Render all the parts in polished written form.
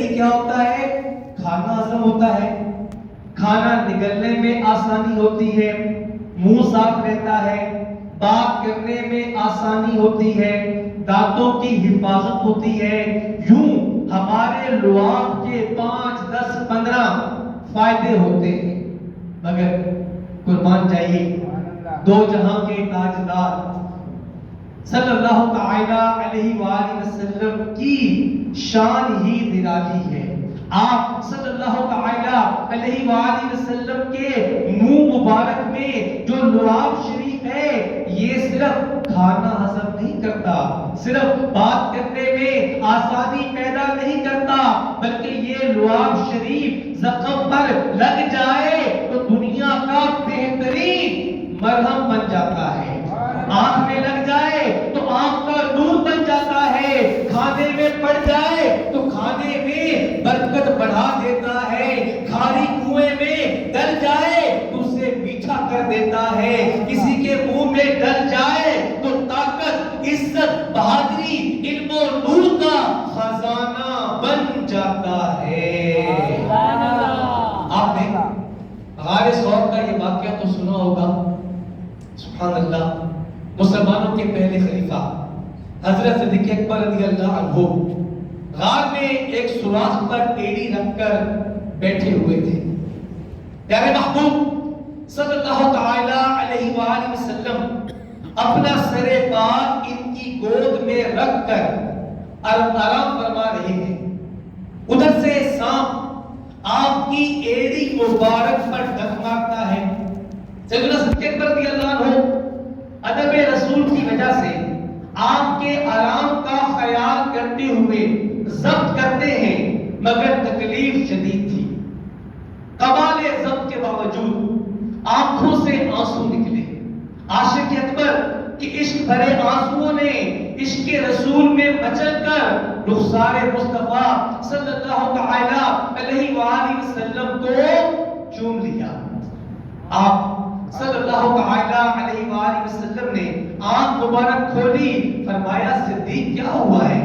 ذریعے کیا ہوتا ہے؟ کھانا ہضم ہوتا ہے، کھانا نگلنے میں آسانی ہوتی ہے، منہ صاف رہتا ہے، بات کرنے میں آسانی ہوتی ہے، دانتوں کی حفاظت ہوتی ہے۔ یوں ہمارے لعاب کے 5 10 15 فائدے ہوتے ہیں، مگر قربان جائیے دو جہاں کے تاجدار صلی اللہ تعالی علیہ وآلہ وسلم کی شان ہی نرالی ہے۔ آپ صلی اللہ تعالی علیہ وآلہ وسلم کے منہ مبارک میں جو لعاب شریف ہے، یہ صرف کھانا ہضم نہیں کرتا، صرف بات کرنے میں آسانی پیدا نہیں کرتا، بلکہ یہ لعاب شریف زخم پر لگ جائے تو دنیا کا بہترین مرہم بن جاتا ہے، آنکھ میں لگ جائے تو آنکھ کا نور بن جاتا ہے، کھانے میں پڑ جائے تو کھانے میں برکت بڑھا دیتا ہے، کھاری کنویں میں ڈل جائے تو اسے میٹھا کر دیتا ہے، کسی کے منہ میں ڈل جائے تو طاقت، عزت، بہادری، علم و نور کا خزانہ بن جاتا ہے۔ آپ نے غار ثور کا یہ واقعہ تو سنا ہوگا، سبحان اللہ، مسلمانوں کے پہلے خلیفہ حضرت صدیق اکبر رضی اللہ عنہ غار میں ایک سوراخ پر ایڑی رکھ کر بیٹھے ہوئے تھے۔ پیارے محبوب صلی اللہ تعالی علیہ وآلہ وسلم اپنا سر پاک ان کی گود میں رکھ کر آرام فرما رہے ہیں۔ ادھر سے سانپ آپ کی ایڑی مبارک پر ڈگمگاتا ہے۔ سیدنا صدیق اکبر رضی اللہ عنہ ادب رسول کی وجہ سے آپ کے آرام کا خیال کرتے ہوئے ضبط کرتے ہیں، مگر تکلیف شدید تھی۔ کمال ضبط کے باوجود آنکھوں سے آنسو نکلے۔ عاشق اکبر کہ عشق بھرے آنسوؤں نے عشق رسول میں مچل کر رخسار مصطفیٰ صلی اللہ تعالی علیہ وآلہ وسلم کو چوم لیا۔ آپ صلی اللہ تعالی علیہ وآلہ وسلم نے آنکھ مبارک کھولی، فرمایا صدیق کیا ہوا ہے؟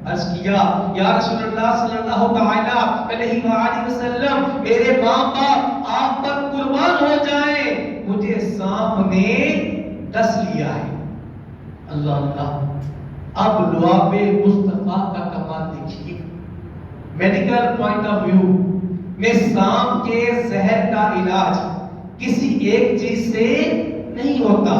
عرض کیا یا رسول اللہ صلی اللہ تعالی علیہ وآلہ وسلم، میرے ماں باپ آپ پر قربان ہو جائیں، مجھے سانپ نے ڈس لیا ہے۔ اللہ اللہ، اب لعاب مصطفیٰ کا کمال دیکھیے۔ میڈیکل پوائنٹ آف ویو میں سانپ کے زہر کا علاج کسی ایک چیز سے نہیں ہوتا،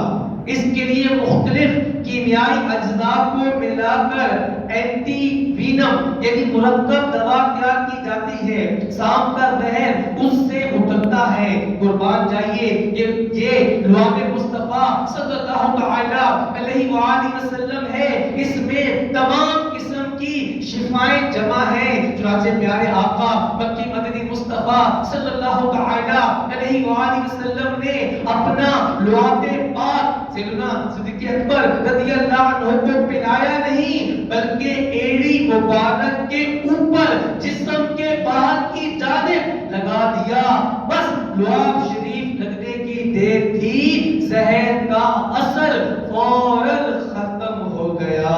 اس کے لیے مختلف کیمیائی اجزاء کو ملا کر اینٹی وینم یعنی مرکب دوا تیار کی جاتی ہے، سانپ کا زہر اس سے اترتا ہے۔ قربان جائیے یہ لعاب مصطفیٰ صلی اللہ تعالی علیہ وآلہ وسلم ہے، اس میں تمام قسم کی شفائیں جمع ہیں۔ چنانچہ پیارے آقا مکی مدنی مصطفیٰ صلی اللہ تعالی علیہ وآلہ وسلم نے اپنا لعاب پاک سیدنا صدیق اکبر رضی اللہ عنہ کو پلایا نہیں، بلکہ ایڑی مبارک کے اوپر جسم کے باہر کی جانب لگا دیا۔ بس لعاب شریف لگنے کی دیر تھی، زہر کا اثر فوراً ختم ہو گیا۔